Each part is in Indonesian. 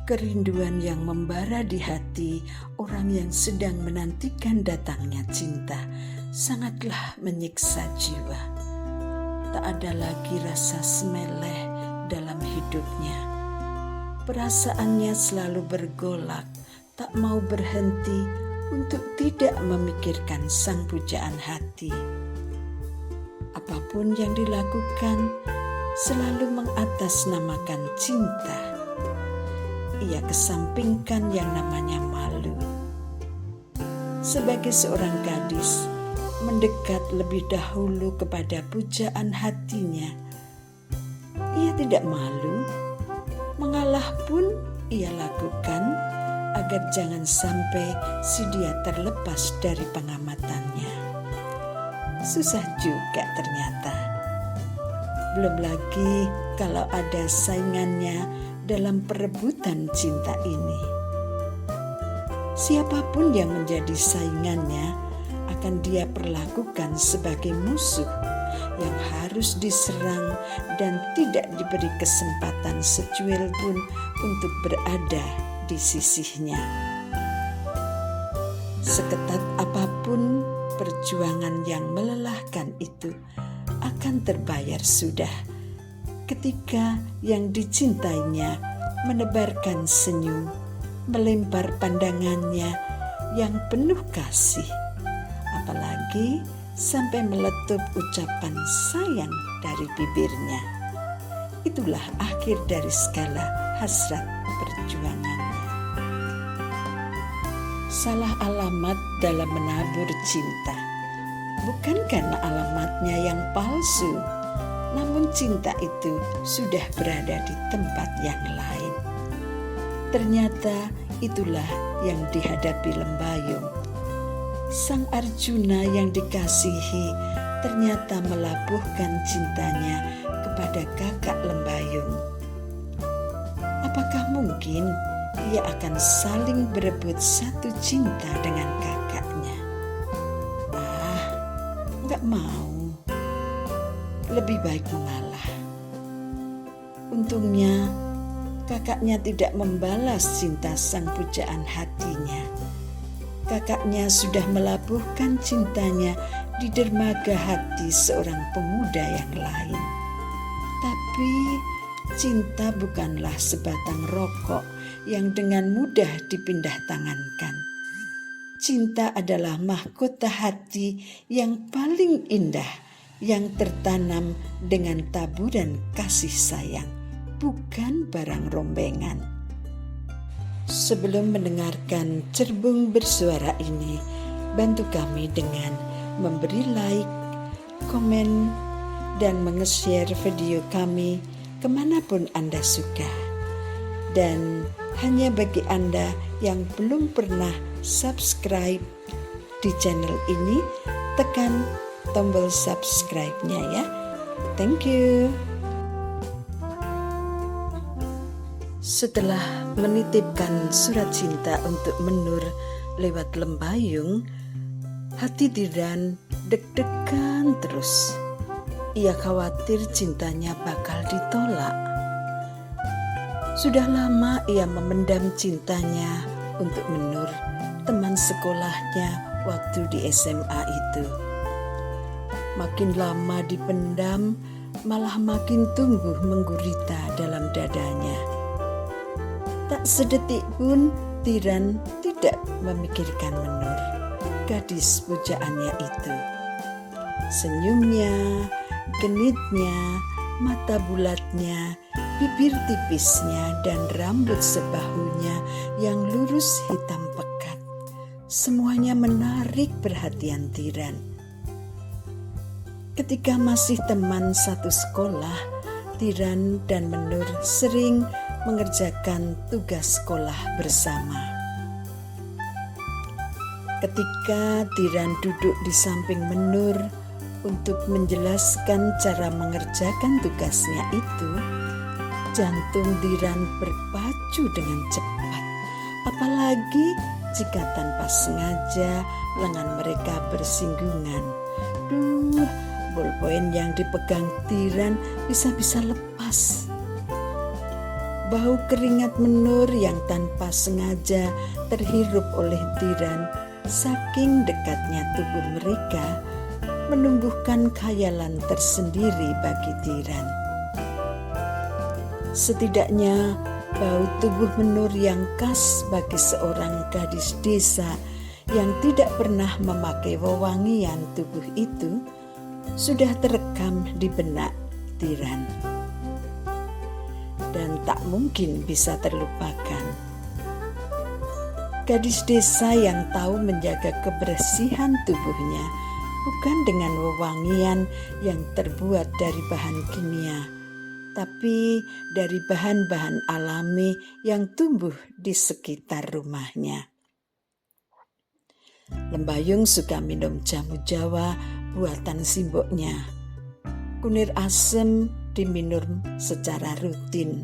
Kerinduan yang membara di hati orang yang sedang menantikan datangnya cinta sangatlah menyiksa jiwa. Tak ada lagi rasa semeleh dalam hidupnya. Perasaannya selalu bergolak, tak mau berhenti untuk tidak memikirkan sang pujaan hati. Apapun yang dilakukan selalu mengatasnamakan cinta. Ia kesampingkan yang namanya malu. Sebagai seorang gadis, mendekat lebih dahulu kepada pujaan hatinya. Ia tidak malu, mengalah pun ia lakukan agar jangan sampai si dia terlepas dari pengamatannya. Susah juga ternyata. Belum lagi kalau ada saingannya dalam perebutan cinta ini. Siapapun yang menjadi saingannya akan dia perlakukan sebagai musuh yang harus diserang dan tidak diberi kesempatan secuil pun untuk berada di sisinya. Seketat apapun perjuangan yang melelahkan itu akan terbayar sudah ketika yang dicintainya menebarkan senyum, melempar pandangannya yang penuh kasih, apalagi sampai meletup ucapan sayang dari bibirnya. Itulah akhir dari segala hasrat perjuangannya. Salah alamat dalam menabur cinta, bukan karena alamatnya yang palsu, namun cinta itu sudah berada di tempat yang lain. Ternyata itulah yang dihadapi Lembayung. Sang Arjuna yang dikasihi ternyata melabuhkan cintanya kepada kakak Lembayung. Apakah mungkin ia akan saling berebut satu cinta dengan kakaknya? Gak mau. Lebih baik mengalah. Untungnya kakaknya tidak membalas cinta sang pujaan hatinya. Kakaknya sudah melabuhkan cintanya di dermaga hati seorang pemuda yang lain. Tapi cinta bukanlah sebatang rokok yang dengan mudah dipindah tangankan. Cinta adalah mahkota hati yang paling indah, yang tertanam dengan taburan kasih sayang, bukan barang rombengan. Sebelum mendengarkan Cerbung Bersuara ini, bantu kami dengan memberi like, komen, dan menge-share video kami kemanapun Anda suka. Dan hanya bagi Anda yang belum pernah subscribe di channel ini, tekan tombol subscribe-nya ya. Thank you. Setelah menitipkan surat cinta untuk Menur lewat Lembayung, hati Tiran deg-degan terus. Ia khawatir cintanya bakal ditolak. Sudah lama ia memendam cintanya untuk Menur, teman sekolahnya waktu di SMA itu. Makin lama dipendam, malah makin tumbuh menggurita dalam dadanya. Tak sedetik pun Tiran tidak memikirkan Menur, gadis pujaannya itu. Senyumnya, genitnya, mata bulatnya, bibir tipisnya, dan rambut sebahunya yang lurus hitam pekat. Semuanya menarik perhatian Tiran. Ketika masih teman satu sekolah, Tiran dan Menur sering mengerjakan tugas sekolah bersama. Ketika Tiran duduk di samping Menur untuk menjelaskan cara mengerjakan tugasnya itu, jantung Tiran berpacu dengan cepat. Apalagi jika tanpa sengaja lengan mereka bersinggungan. Bolpoin yang dipegang Tiran bisa-bisa lepas. Bau keringat Menur yang tanpa sengaja terhirup oleh Tiran saking dekatnya tubuh mereka menumbuhkan khayalan tersendiri bagi Tiran. Setidaknya bau tubuh Menur yang khas bagi seorang gadis desa yang tidak pernah memakai wewangian tubuh itu sudah terekam di benak Tiran dan tak mungkin bisa terlupakan. Gadis desa yang tahu menjaga kebersihan tubuhnya bukan dengan wewangian yang terbuat dari bahan kimia, tapi dari bahan-bahan alami yang tumbuh di sekitar rumahnya. Lembayung suka minum jamu Jawa buatan simboknya. Kunir asem diminum secara rutin.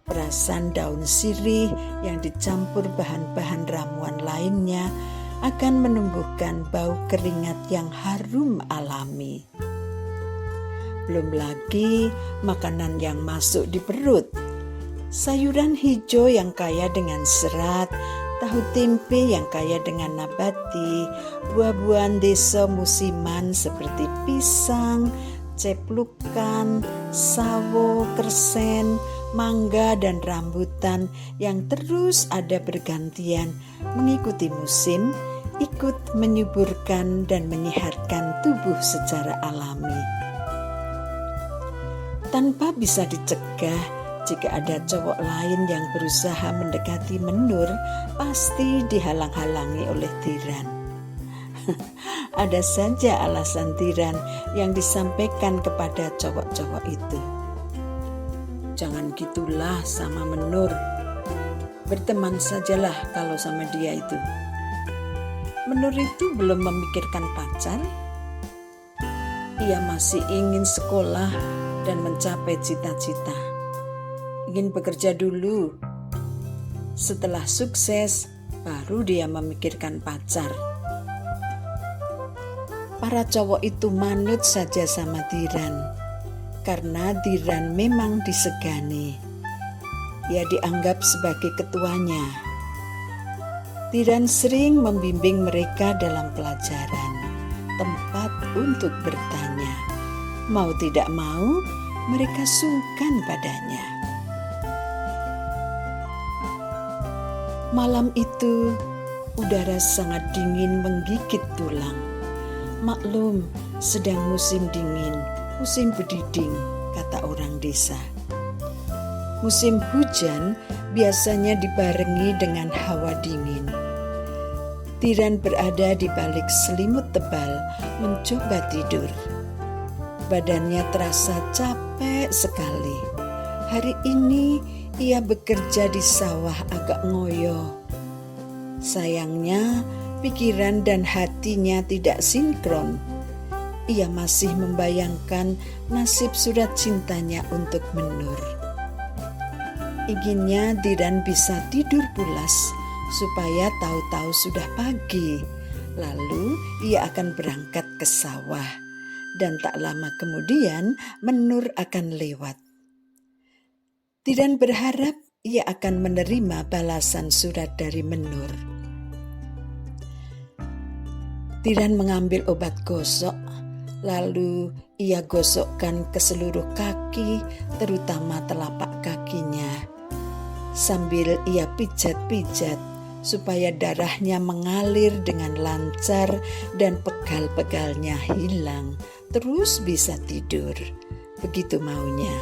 Perasan daun sirih yang dicampur bahan-bahan ramuan lainnya akan menumbuhkan bau keringat yang harum alami. Belum lagi makanan yang masuk di perut. Sayuran hijau yang kaya dengan serat, tahu tempe yang kaya dengan nabati, buah-buahan desa musiman seperti pisang, ceplukan, sawo, kersen, mangga dan rambutan yang terus ada bergantian mengikuti musim, ikut menyuburkan dan menyehatkan tubuh secara alami. Tanpa bisa dicegah, jika ada cowok lain yang berusaha mendekati Menur, pasti dihalang-halangi oleh Tiran. Ada saja alasan Tiran yang disampaikan kepada cowok-cowok itu. Jangan gitulah sama Menur, berteman sajalah kalau sama dia itu. Menur itu belum memikirkan pacar, ia masih ingin sekolah dan mencapai cita-cita. Ingin bekerja dulu, setelah sukses baru dia memikirkan pacar. Para cowok itu manut saja sama Tiran, karena Tiran memang disegani. Ia dianggap sebagai ketuanya. Tiran sering membimbing mereka dalam pelajaran, tempat untuk bertanya. Mau tidak mau, mereka sungkan padanya. Malam itu, udara sangat dingin menggigit tulang. Maklum, sedang musim dingin, musim berdiding, kata orang desa. Musim hujan biasanya dibarengi dengan hawa dingin. Tiran berada di balik selimut tebal, mencoba tidur. Badannya terasa capek sekali. Hari ini ia bekerja di sawah agak ngoyo. Sayangnya, pikiran dan hatinya tidak sinkron. Ia masih membayangkan nasib surat cintanya untuk Menur. Inginnya Tiran bisa tidur pulas supaya tahu-tahu sudah pagi. Lalu ia akan berangkat ke sawah dan tak lama kemudian Menur akan lewat. Tiran berharap ia akan menerima balasan surat dari Menur. Tiran mengambil obat gosok, lalu ia gosokkan ke seluruh kaki, terutama telapak kakinya. Sambil ia pijat-pijat supaya darahnya mengalir dengan lancar dan pegal-pegalnya hilang, terus bisa tidur. Begitu maunya.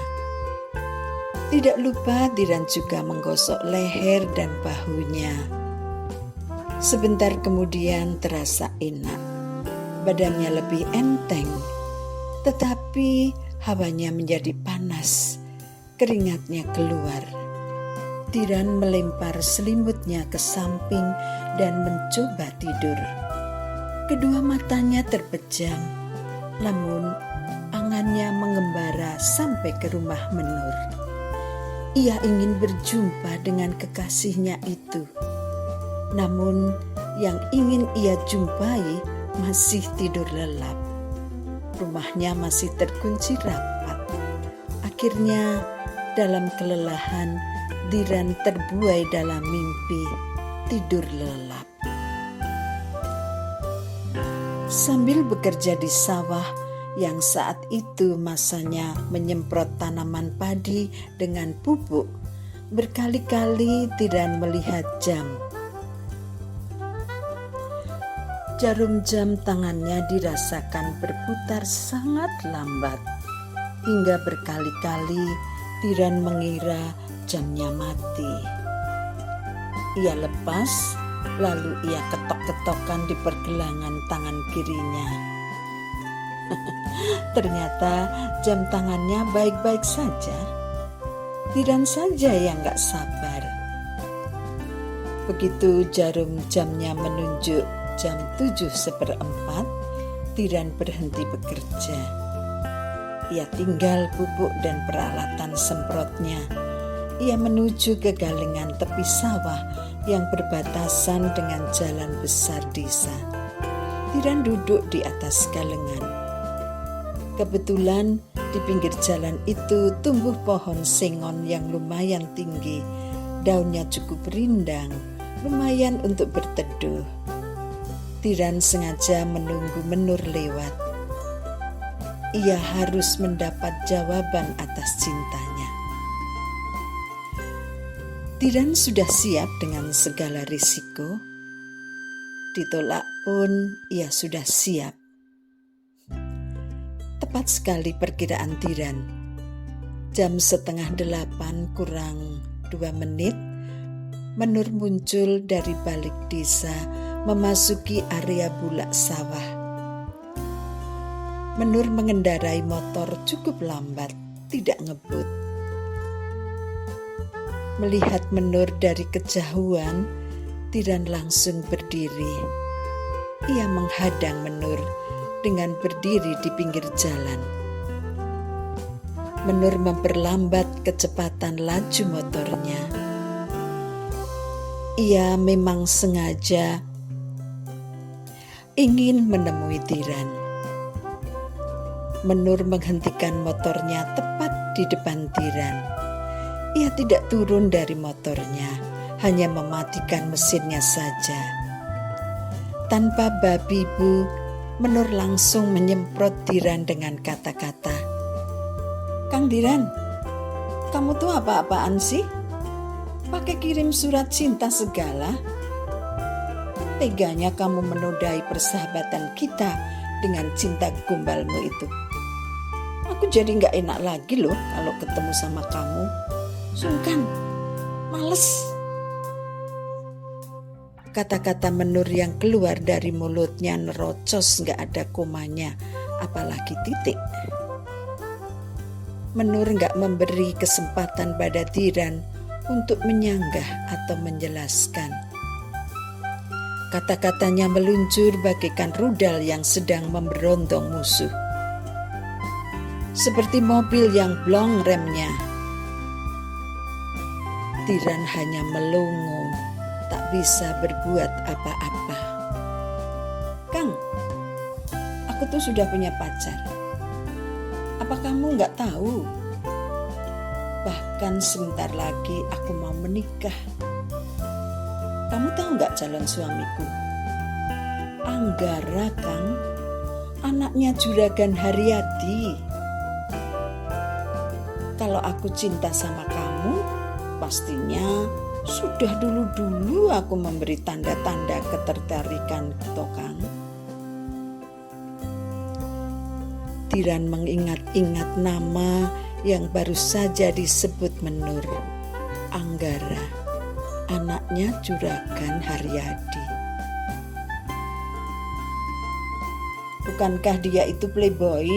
Tidak lupa Tiran juga menggosok leher dan bahunya. Sebentar kemudian terasa enak. Badannya lebih enteng, tetapi hawanya menjadi panas. Keringatnya keluar. Tiran melempar selimutnya ke samping dan mencoba tidur. Kedua matanya terpejam, namun angannya mengembara sampai ke rumah Menur. Ia ingin berjumpa dengan kekasihnya itu. Namun yang ingin ia jumpai masih tidur lelap. Rumahnya masih terkunci rapat. Akhirnya dalam kelelahan, Diran terbuai dalam mimpi, tidur lelap. Sambil bekerja di sawah yang saat itu masanya menyemprot tanaman padi dengan pupuk, berkali-kali Diran melihat jam. Jarum jam tangannya dirasakan berputar sangat lambat, hingga berkali-kali Diran mengira jamnya mati. Ia lepas, lalu ia ketok-ketokan di pergelangan tangan kirinya. Ternyata jam tangannya baik-baik saja. Diran saja yang gak sabar. Begitu jarum jamnya menunjuk jam 7:15, Diran berhenti bekerja. Ia tinggal pupuk dan peralatan semprotnya. Ia menuju ke galengan tepi sawah yang berbatasan dengan jalan besar desa. Diran duduk di atas galengan. Kebetulan di pinggir jalan itu tumbuh pohon sengon yang lumayan tinggi. Daunnya cukup rindang, lumayan untuk berteduh. Diran sengaja menunggu Menur lewat. Ia harus mendapat jawaban atas cintanya. Diran sudah siap dengan segala risiko. Ditolak pun ia sudah siap. Tepat sekali perkiraan Diran. Jam 7:30 kurang 2 menit, Menur muncul dari balik desa memasuki area bulak sawah. Menur mengendarai motor cukup lambat, tidak ngebut. Melihat Menur dari kejauhan, Diran langsung berdiri. Ia menghadang Menur dengan berdiri di pinggir jalan. Menur memperlambat kecepatan laju motornya. Ia memang sengaja ingin menemui Diran. Menur menghentikan motornya tepat di depan Diran. Ia tidak turun dari motornya, hanya mematikan mesinnya saja. Tanpa babi bu, Menur langsung menyemprot Diran dengan kata-kata, "Kang Diran, kamu tuh apa-apaan sih? Pakai kirim surat cinta segala? Teganya kamu menodai persahabatan kita dengan cinta gombalmu itu. Aku jadi gak enak lagi loh kalau ketemu sama kamu. Sungkan, males." Kata-kata Menur yang keluar dari mulutnya nerocos gak ada komanya, apalagi titik. Menur gak memberi kesempatan pada Diran untuk menyanggah atau menjelaskan. Kata-katanya meluncur bagaikan rudal yang sedang memberondong musuh. Seperti mobil yang blong remnya. Diran hanya melongo, tak bisa berbuat apa-apa. "Kang, aku tuh sudah punya pacar. Apa kamu gak tahu? Bahkan sebentar lagi aku mau menikah. Kamu tahu gak calon suamiku? Anggara, Kang. Anaknya Juragan Haryadi. Kalau aku cinta sama kamu, pastinya sudah dulu-dulu aku memberi tanda-tanda ketertarikan, Kang." Diran mengingat-ingat nama yang baru saja disebut Menur, Anggara, anaknya Juragan Haryadi. Bukankah dia itu playboy?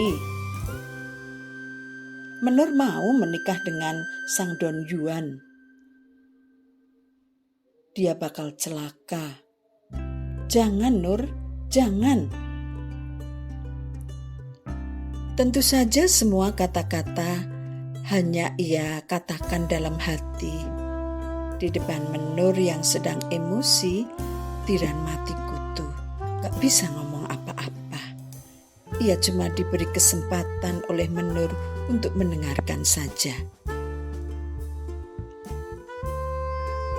Menur mau menikah dengan sang Don Juan. Dia bakal celaka. Jangan, Nur, jangan. Tentu saja semua kata-kata hanya ia katakan dalam hati. Di depan Menur yang sedang emosi, Diran mati kutu, gak bisa ngomong apa-apa. Ia cuma diberi kesempatan oleh Menur untuk mendengarkan saja.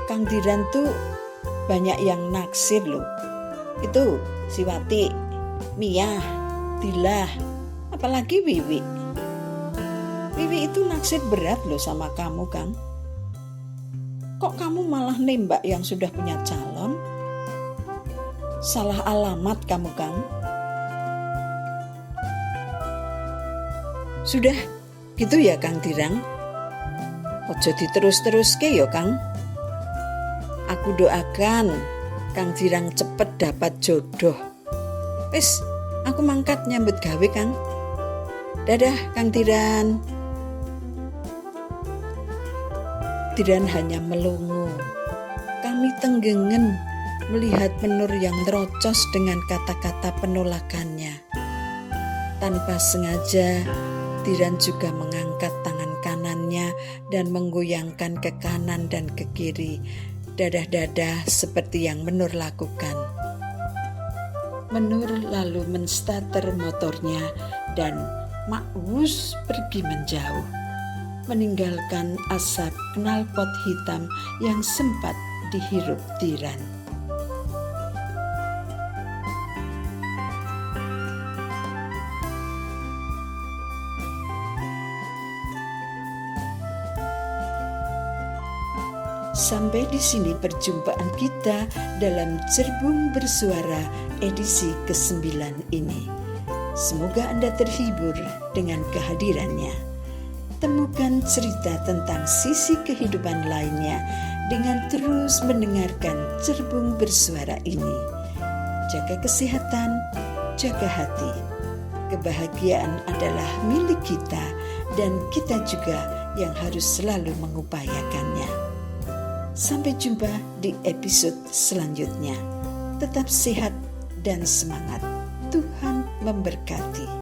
Kang Diran tuh banyak yang naksir loh. Itu si Wati, Mia, Dilah, apalagi Wiwi. Wiwi itu naksir berat loh sama kamu, Kang. Kok kamu malah nembak yang sudah punya calon? Salah alamat kamu, Kang. Sudah gitu ya, Kang Dirang. Ojo diterus-teruske ya, Kang. Aku doakan Kang Dirang cepet dapat jodoh. Wis, aku mangkat nyambut gawe, Kang. Dadah, Kang Diran. Diran hanya melongo. Kami tenggengen melihat Menur yang terocos dengan kata-kata penolakannya. Tanpa sengaja, Diran juga mengangkat tangan kanannya dan menggoyangkan ke kanan dan ke kiri, dadah-dadah seperti yang Menur lakukan. Menur lalu menstarter motornya dan makwus pergi menjauh, meninggalkan asap knalpot hitam yang sempat dihirup Diran. Sampai di sini perjumpaan kita dalam Cerbung Bersuara edisi ke-9 ini. Semoga Anda terhibur dengan kehadirannya. Temukan cerita tentang sisi kehidupan lainnya dengan terus mendengarkan Cerbung Bersuara ini. Jaga kesehatan, jaga hati. Kebahagiaan adalah milik kita dan kita juga yang harus selalu mengupayakannya. Sampai jumpa di episode selanjutnya. Tetap sehat dan semangat. Tuhan memberkati.